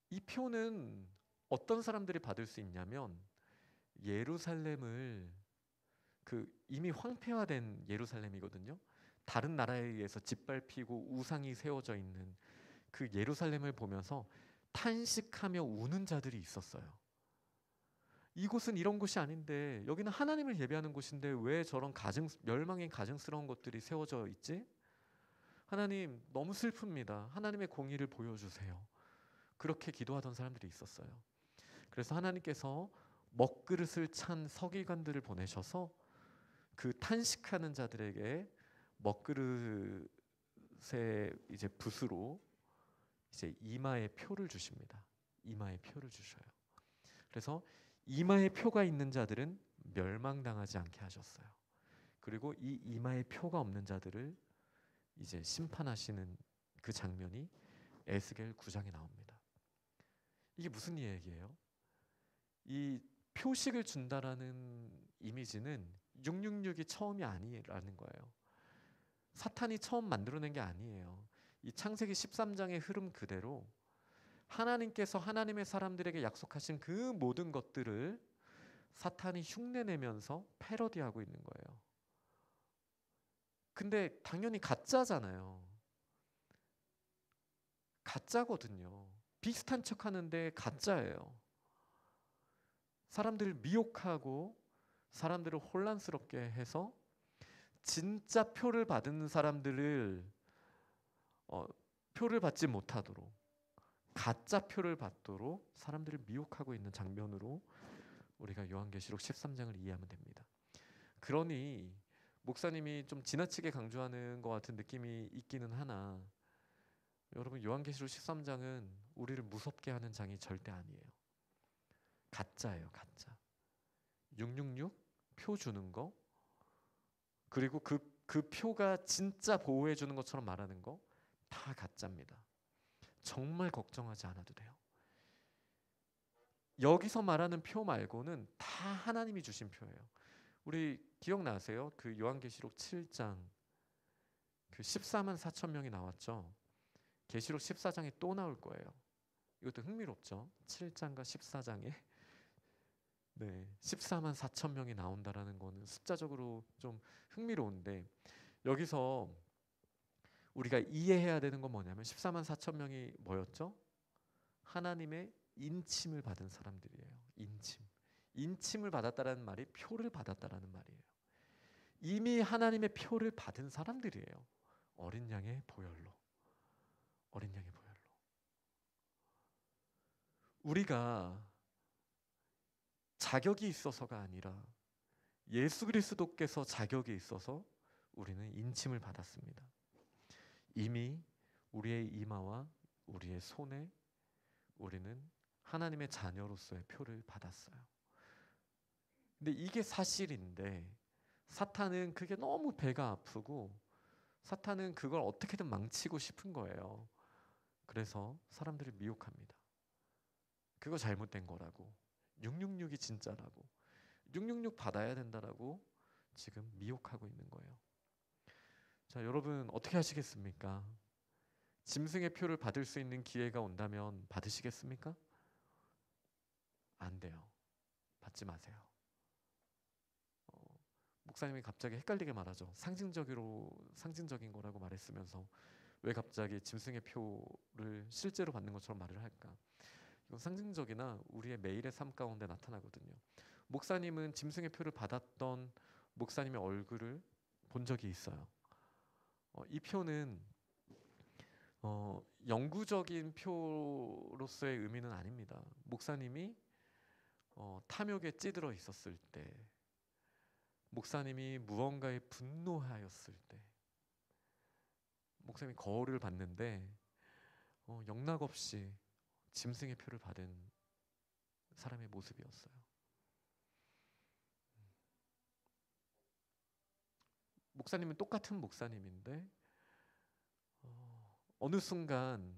D: 이 표는 어떤 사람들이 받을 수 있냐면 예루살렘을 이미 황폐화된 예루살렘이거든요. 다른 나라에 의해서 짓밟히고 우상이 세워져 있는 그 예루살렘을 보면서 탄식하며 우는 자들이 있었어요. 이곳은 이런 곳이 아닌데, 여기는 하나님을 예배하는 곳인데 왜 저런 멸망의 가증스러운 것들이 세워져 있지? 하나님, 너무 슬픕니다. 하나님의 공의를 보여주세요. 그렇게 기도하던 사람들이 있었어요. 그래서 하나님께서 먹그릇을 찬 서기관들을 보내셔서 그 탄식하는 자들에게 먹그릇의 이제 붓으로 이제 이마에 표를 주십니다. 이마에 표를 주셔요. 그래서 이마에 표가 있는 자들은 멸망당하지 않게 하셨어요. 그리고 이 이마에 표가 없는 자들을 이제 심판하시는 그 장면이 에스겔 9장에 나옵니다. 이게 무슨 얘기예요? 이 표식을 준다라는 이미지는 666이 처음이 아니라는 거예요. 사탄이 처음 만들어낸 게 아니에요. 이 창세기 13장의 흐름 그대로 하나님께서 하나님의 사람들에게 약속하신 그 모든 것들을 사탄이 흉내내면서 패러디하고 있는 거예요. 근데 당연히 가짜잖아요. 가짜거든요. 비슷한 척 하는데 가짜예요. 사람들을 미혹하고 사람들을 혼란스럽게 해서 진짜 표를 받은 사람들을 표를 받지 못하도록, 가짜 표를 받도록 사람들을 미혹하고 있는 장면으로 우리가 요한계시록 13장을 이해하면 됩니다. 그러니 목사님이 좀 지나치게 강조하는 것 같은 느낌이 있기는 하나, 여러분, 요한계시록 13장은 우리를 무섭게 하는 장이 절대 아니에요. 가짜예요, 가짜. 666 표 주는 거, 그리고 그 표가 진짜 보호해 주는 것처럼 말하는 거 다 가짜입니다. 정말 걱정하지 않아도 돼요. 여기서 말하는 표 말고는 다 하나님이 주신 표예요. 우리 기억나세요? 그 요한계시록 7장 그 14만 4천 명이 나왔죠. 계시록 14장에 또 나올 거예요. 이것도 흥미롭죠. 7장과 14장에 14만 4천 명이 나온다라는 거는 숫자적으로 좀 흥미로운데, 여기서 우리가 이해해야 되는 건 뭐냐면 14만 4천 명이 뭐였죠? 하나님의 인침을 받은 사람들이에요. 인침을 받았다라는 말이 표를 받았다라는 말이에요. 이미 하나님의 표를 받은 사람들이에요. 어린 양의 보혈로. 우리가 자격이 있어서가 아니라 예수 그리스도께서 자격이 있어서 우리는 인침을 받았습니다. 이미 우리의 이마와 우리의 손에 우리는 하나님의 자녀로서의 표를 받았어요. 근데 이게 사실인데 사탄은 그게 너무 배가 아프고 사탄은 그걸 어떻게든 망치고 싶은 거예요. 그래서 사람들을 미혹합니다. 그거 잘못된 거라고, 666이 진짜라고, 666 받아야 된다라고 지금 미혹하고 있는 거예요. 자, 여러분 어떻게 하시겠습니까? 짐승의 표를 받을 수 있는 기회가 온다면 받으시겠습니까? 안 돼요. 받지 마세요. 목사님이 갑자기 헷갈리게 말하죠. 상징적인 거라고 말했으면서 왜 갑자기 짐승의 표를 실제로 받는 것처럼 말을 할까? 이건 상징적이나 우리의 매일의 삶 가운데 나타나거든요. 목사님은 짐승의 표를 받았던 목사님의 얼굴을 본 적이 있어요. 이 표는 영구적인 표로서의 의미는 아닙니다. 목사님이 탐욕에 찌들어 있었을 때, 목사님이 무언가에 분노하였을 때, 목사님이 거울을 봤는데 영락없이 짐승의 표를 받은 사람의 모습이었어요. 목사님은 똑같은 목사님인데 어느 순간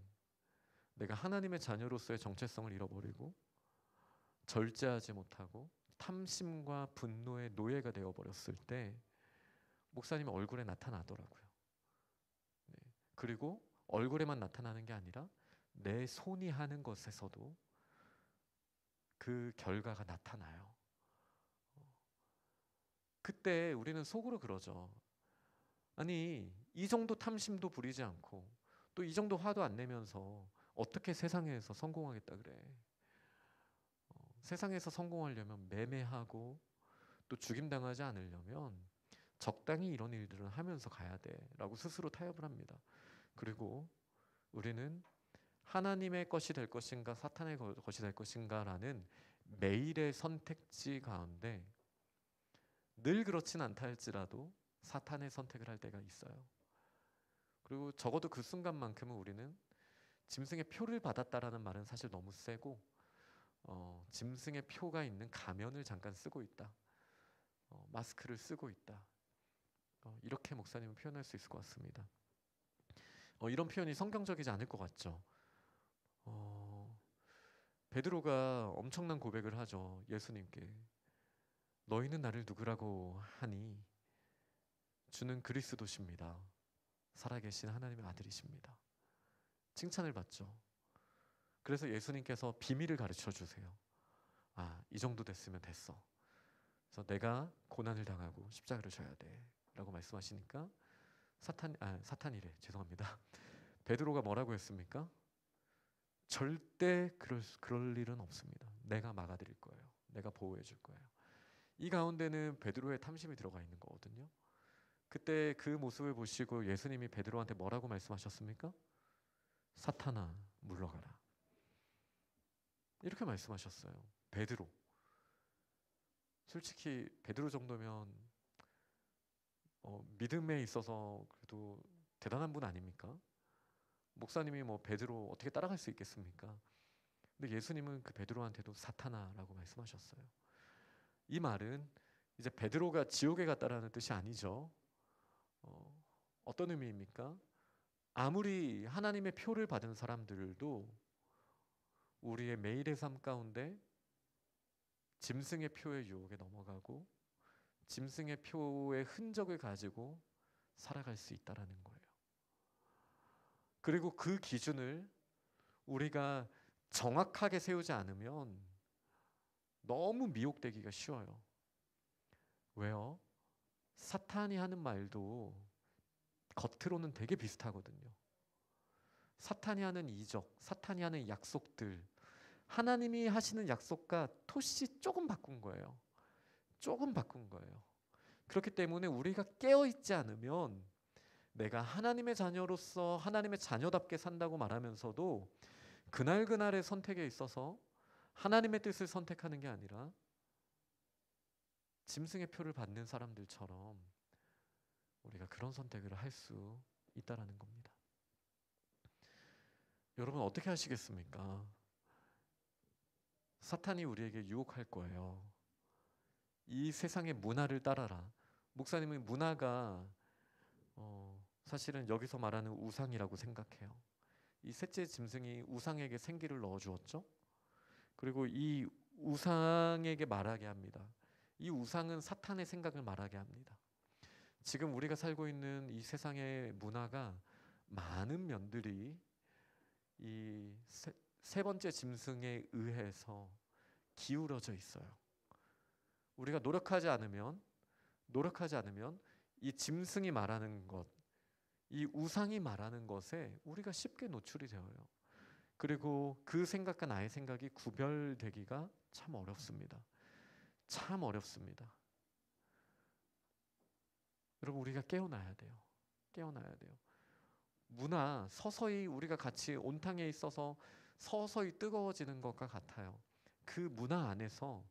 D: 내가 하나님의 자녀로서의 정체성을 잃어버리고 절제하지 못하고 탐심과 분노의 노예가 되어버렸을 때 목사님 얼굴에 나타나더라고요. 그리고 얼굴에만 나타나는 게 아니라 내 손이 하는 것에서도 그 결과가 나타나요. 그때 우리는 속으로 그러죠. 아니, 이 정도 탐심도 부리지 않고 또 이 정도 화도 안 내면서 어떻게 세상에서 성공하겠다 그래. 세상에서 성공하려면 매매하고 또 죽임당하지 않으려면 적당히 이런 일들을 하면서 가야 돼라고 스스로 타협을 합니다. 그리고 우리는 하나님의 것이 될 것인가 사탄의 것이 될 것인가라는 매일의 선택지 가운데 늘 그렇진 않다 할지라도 사탄의 선택을 할 때가 있어요. 그리고 적어도 그 순간만큼은 우리는 짐승의 표를 받았다라는 말은 사실 너무 세고 짐승의 표가 있는 가면을 잠깐 쓰고 있다. 마스크를 쓰고 있다. 이렇게 목사님은 표현할 수 있을 것 같습니다. 이런 표현이 성경적이지 않을 것 같죠. 베드로가 엄청난 고백을 하죠. 예수님께 너희는 나를 누구라고 하니 주는 그리스도십니다. 살아계신 하나님의 아들이십니다. 칭찬을 받죠. 그래서 예수님께서 비밀을 가르쳐 주세요. 이 정도 됐으면 됐어. 그래서 내가 고난을 당하고 십자가를 져야 돼 라고 말씀하시니까 사탄이래. 죄송합니다. 베드로가 뭐라고 했습니까? 절대 그럴 일은 없습니다. 내가 막아드릴 거예요. 내가 보호해 줄 거예요. 이 가운데는 베드로의 탐심이 들어가 있는 거거든요. 그때 그 모습을 보시고 예수님이 베드로한테 뭐라고 말씀하셨습니까? 사탄아 물러가라. 이렇게 말씀하셨어요. 베드로. 솔직히 베드로 정도면 믿음에 있어서 그래도 대단한 분 아닙니까? 목사님이 베드로 어떻게 따라갈 수 있겠습니까? 근데 예수님은 그 베드로한테도 사탄아라고 말씀하셨어요. 이 말은 이제 베드로가 지옥에 갔다라는 뜻이 아니죠. 어떤 의미입니까? 아무리 하나님의 표를 받은 사람들도 우리의 매일의 삶 가운데 짐승의 표의 유혹에 넘어가고 짐승의 표의 흔적을 가지고 살아갈 수 있다라는 거예요. 그리고 그 기준을 우리가 정확하게 세우지 않으면 너무 미혹되기가 쉬워요. 왜요? 사탄이 하는 말도 겉으로는 되게 비슷하거든요. 사탄이 하는 이적, 사탄이 하는 약속들, 하나님이 하시는 약속과 토시 조금 바꾼 거예요. 조금 바꾼 거예요. 그렇기 때문에 우리가 깨어있지 않으면 내가 하나님의 자녀로서 하나님의 자녀답게 산다고 말하면서도 그날그날의 선택에 있어서 하나님의 뜻을 선택하는 게 아니라 짐승의 표를 받는 사람들처럼 우리가 그런 선택을 할 수 있다라는 겁니다. 여러분 어떻게 하시겠습니까? 사탄이 우리에게 유혹할 거예요. 이 세상의 문화를 따라라. 목사님은 문화가 사실은 여기서 말하는 우상이라고 생각해요. 이 셋째 짐승이 우상에게 생기를 넣어주었죠. 그리고 이 우상에게 말하게 합니다. 이 우상은 사탄의 생각을 말하게 합니다. 지금 우리가 살고 있는 이 세상의 문화가 많은 면들이 이 세 번째 짐승에 의해서 기울어져 있어요. 우리가 노력하지 않으면 이 짐승이 말하는 것, 이 우상이 말하는 것에 우리가 쉽게 노출이 되어요. 그리고 그 생각과 나의 생각이 구별되기가 참 어렵습니다. 참 어렵습니다. 여러분 우리가 깨어나야 돼요. 깨어나야 돼요. 문화 서서히 우리가 같이 온탕에 있어서 서서히 뜨거워지는 것과 같아요. 그 문화 안에서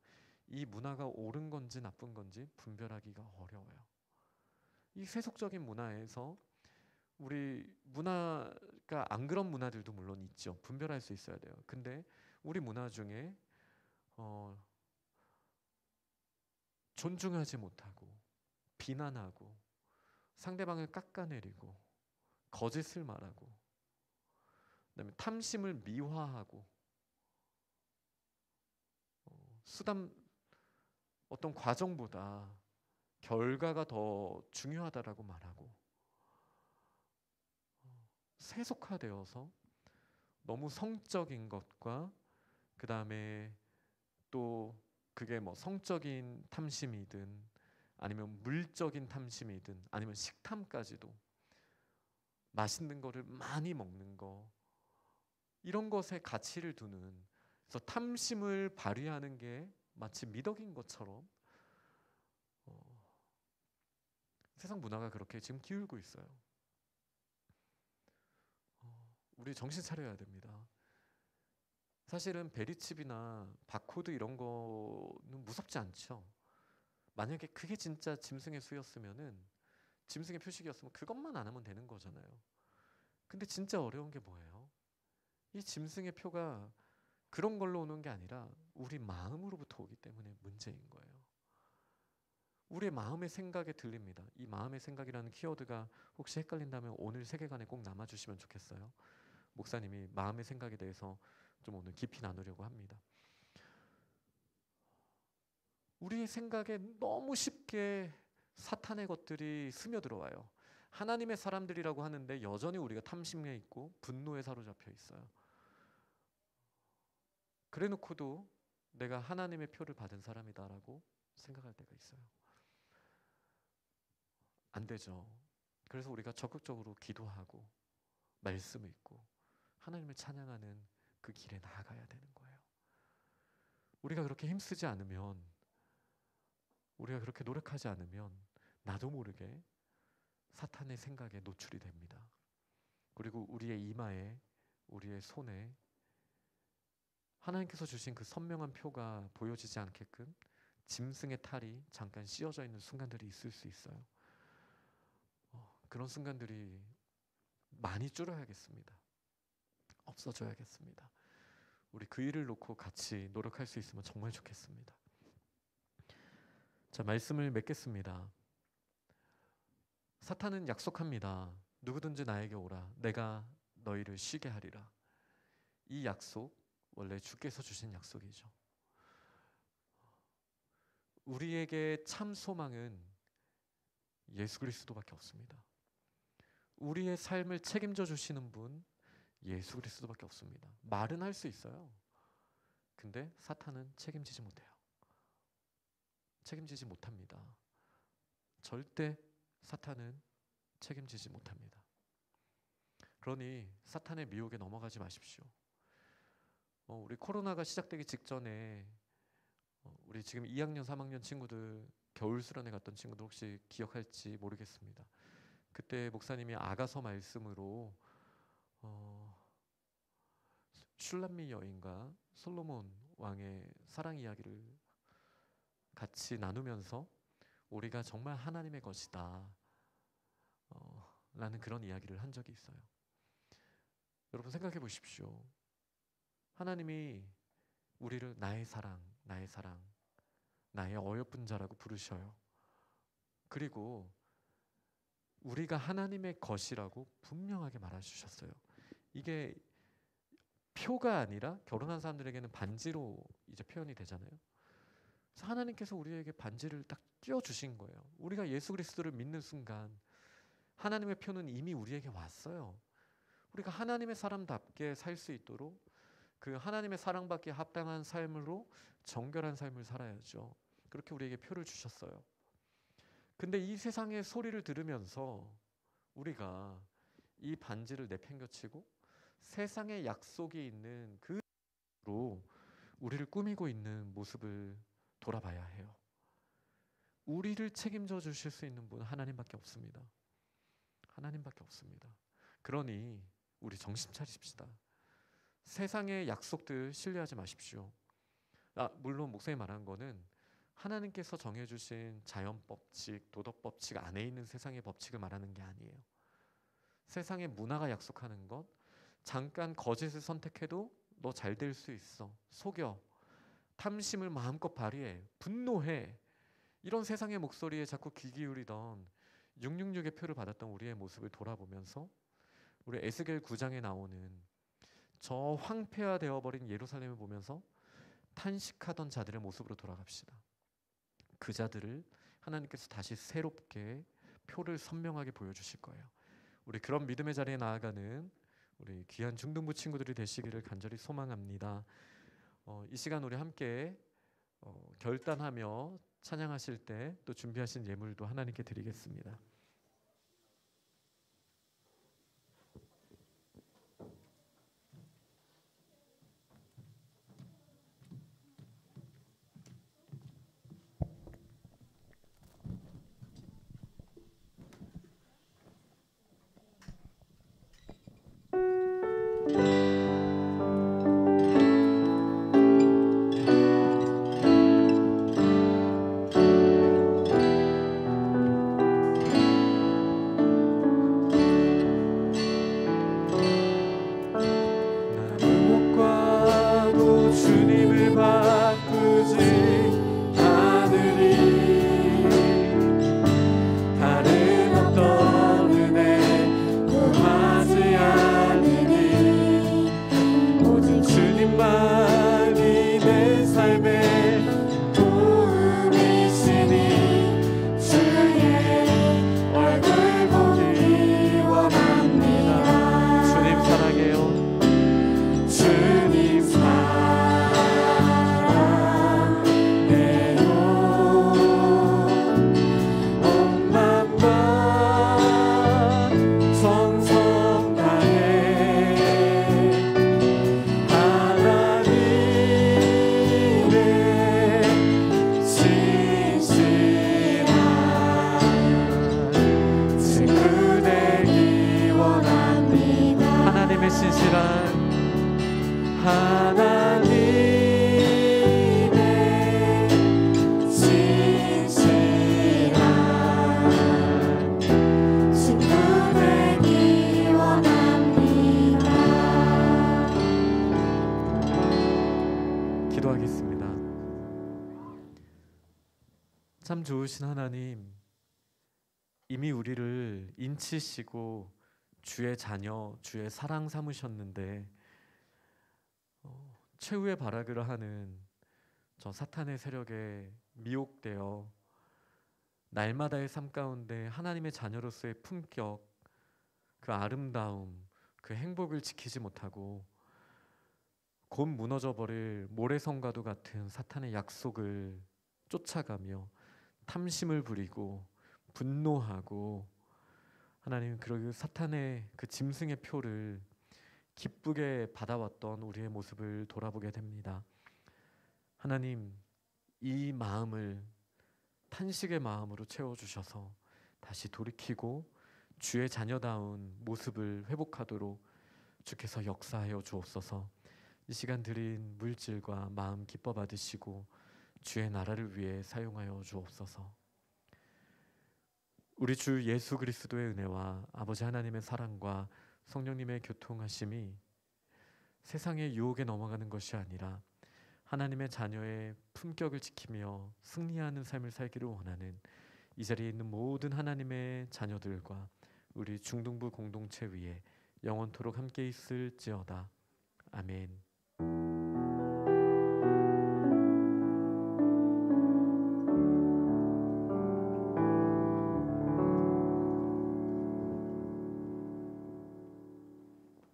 D: 이 문화가 옳은 건지 나쁜 건지 분별하기가 어려워요. 이 세속적인 문화에서 우리 문화가 안 그런 문화들도 물론 있죠. 분별할 수 있어야 돼요. 근데 우리 문화 중에 존중하지 못하고 비난하고 상대방을 깎아내리고 거짓을 말하고 그다음에 탐심을 미화하고 수단 어떤 과정보다 결과가 더 중요하다라고 말하고 세속화되어서 너무 성적인 것과 그 다음에 또 그게 뭐 성적인 탐심이든 아니면 물적인 탐심이든 아니면 식탐까지도 맛있는 거를 많이 먹는 거, 이런 것에 가치를 두는, 그래서 탐심을 발휘하는 게 마치 미덕인 것처럼 세상 문화가 그렇게 지금 기울고 있어요. 우리 정신 차려야 됩니다. 사실은 베리칩이나 바코드 이런 거는 무섭지 않죠. 만약에 그게 진짜 짐승의 수였으면은, 짐승의 표식이었으면 그것만 안 하면 되는 거잖아요. 근데 진짜 어려운 게 뭐예요? 이 짐승의 표가 그런 걸로 오는 게 아니라 우리 마음으로부터 오기 때문에 문제인 거예요. 우리의 마음의 생각에 들립니다. 이 마음의 생각이라는 키워드가 혹시 헷갈린다면 오늘 세계관에 꼭 남아주시면 좋겠어요. 목사님이 마음의 생각에 대해서 좀 오늘 깊이 나누려고 합니다. 우리의 생각에 너무 쉽게 사탄의 것들이 스며들어와요. 하나님의 사람들이라고 하는데 여전히 우리가 탐심에 있고 분노에 사로잡혀 있어요. 그래놓고도 내가 하나님의 표를 받은 사람이다라고 생각할 때가 있어요. 안 되죠. 그래서 우리가 적극적으로 기도하고 말씀 읽고 하나님을 찬양하는 그 길에 나아가야 되는 거예요. 우리가 그렇게 힘쓰지 않으면, 우리가 그렇게 노력하지 않으면 나도 모르게 사탄의 생각에 노출이 됩니다. 그리고 우리의 이마에, 우리의 손에 하나님께서 주신 그 선명한 표가 보여지지 않게끔 짐승의 탈이 잠깐 씌워져 있는 순간들이 있을 수 있어요. 그런 순간들이 많이 줄어야겠습니다. 없어져야겠습니다. 우리 그 일을 놓고 같이 노력할 수 있으면 정말 좋겠습니다. 자, 말씀을 맺겠습니다. 사탄은 약속합니다. 누구든지 나에게 오라. 내가 너희를 쉬게 하리라. 이 약속, 원래 주께서 주신 약속이죠. 우리에게 참 소망은 예수 그리스도밖에 없습니다. 우리의 삶을 책임져 주시는 분 예수 그리스도밖에 없습니다. 말은 할 수 있어요. 근데 사탄은 책임지지 못해요. 책임지지 못합니다. 절대 사탄은 책임지지 못합니다. 그러니 사탄의 미혹에 넘어가지 마십시오. 우리 코로나가 시작되기 직전에 우리 지금 2학년, 3학년 친구들 겨울 수련회 갔던 친구들 혹시 기억할지 모르겠습니다. 그때 목사님이 아가서 말씀으로 슐람미 여인과 솔로몬 왕의 사랑 이야기를 같이 나누면서 우리가 정말 하나님의 것이다 라는 그런 이야기를 한 적이 있어요. 여러분 생각해 보십시오. 하나님이 우리를 나의 사랑, 나의 사랑, 나의 어여쁜 자라고 부르셔요. 그리고 우리가 하나님의 것이라고 분명하게 말해주셨어요. 이게 표가 아니라 결혼한 사람들에게는 반지로 이제 표현이 되잖아요. 그래서 하나님께서 우리에게 반지를 딱 띄워주신 거예요. 우리가 예수 그리스도를 믿는 순간 하나님의 표는 이미 우리에게 왔어요. 우리가 하나님의 사람답게 살 수 있도록 그 하나님의 사랑받기에 합당한 삶으로 정결한 삶을 살아야죠. 그렇게 우리에게 표를 주셨어요. 근데 이 세상의 소리를 들으면서 우리가 이 반지를 내팽겨치고 세상의 약속이 있는 그로 우리를 꾸미고 있는 모습을 돌아봐야 해요. 우리를 책임져 주실 수 있는 분 하나님밖에 없습니다. 하나님밖에 없습니다. 그러니 우리 정신 차리십시다. 세상의 약속들 신뢰하지 마십시오. 물론 목사님 말한 거는 하나님께서 정해주신 자연법칙, 도덕법칙 안에 있는 세상의 법칙을 말하는 게 아니에요. 세상의 문화가 약속하는 것, 잠깐 거짓을 선택해도 너 잘 될 수 있어, 속여, 탐심을 마음껏 발휘해, 분노해, 이런 세상의 목소리에 자꾸 귀 기울이던 666의 표를 받았던 우리의 모습을 돌아보면서 우리 에스겔 9장에 나오는 저 황폐화되어버린 예루살렘을 보면서 탄식하던 자들의 모습으로 돌아갑시다. 그 자들을 하나님께서 다시 새롭게 표를 선명하게 보여주실 거예요. 우리 그런 믿음의 자리에 나아가는 우리 귀한 중등부 친구들이 되시기를 간절히 소망합니다. 이 시간 우리 함께 결단하며 찬양하실 때 또 준비하신 예물도 하나님께 드리겠습니다. 참 좋으신 하나님, 이미 우리를 인치시고 주의 자녀, 주의 사랑 삼으셨는데 최후의 발악을 하는 저 사탄의 세력에 미혹되어 날마다의 삶 가운데 하나님의 자녀로서의 품격, 그 아름다움, 그 행복을 지키지 못하고 곧 무너져버릴 모래성과도 같은 사탄의 약속을 쫓아가며 탐심을 부리고 분노하고, 하나님 그 사탄의 그 짐승의 표를 기쁘게 받아왔던 우리의 모습을 돌아보게 됩니다. 하나님, 이 마음을 탄식의 마음으로 채워주셔서 다시 돌이키고 주의 자녀다운 모습을 회복하도록 주께서 역사하여 주옵소서. 이 시간 드린 물질과 마음 기뻐 받으시고 주의 나라를 위해 사용하여 주옵소서. 우리 주 예수 그리스도의 은혜와 아버지 하나님의 사랑과 성령님의 교통하심이 세상의 유혹에 넘어가는 것이 아니라 하나님의 자녀의 품격을 지키며 승리하는 삶을 살기를 원하는 이 자리에 있는 모든 하나님의 자녀들과 우리 중등부 공동체 위에 영원토록 함께 있을지어다. 아멘.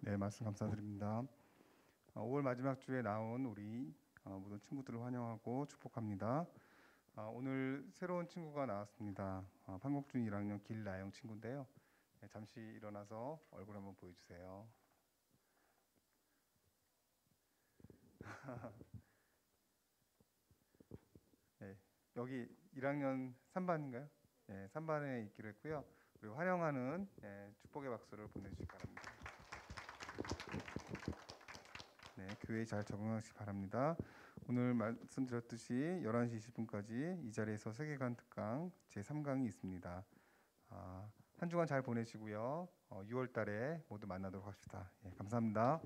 E: 네, 말씀 감사드립니다. 5월 마지막 주에 나온 우리 모든 친구들을 환영하고 축복합니다. 오늘 새로운 친구가 나왔습니다. 판국준 1학년 길나영 친구인데요. 네, 잠시 일어나서 얼굴 한번 보여주세요. 네, 여기 1학년 3반인가요? 네, 3반에 있기로 했고요. 그리고 환영하는 축복의 박수를 보내주시기 바랍니다. 네, 교회에 잘 적응하시기 바랍니다. 오늘 말씀드렸듯이 11시 20분까지 이 자리에서 세계관 특강 제3강이 있습니다. 한 주간 잘 보내시고요. 6월 달에 모두 만나도록 합시다. 예, 감사합니다.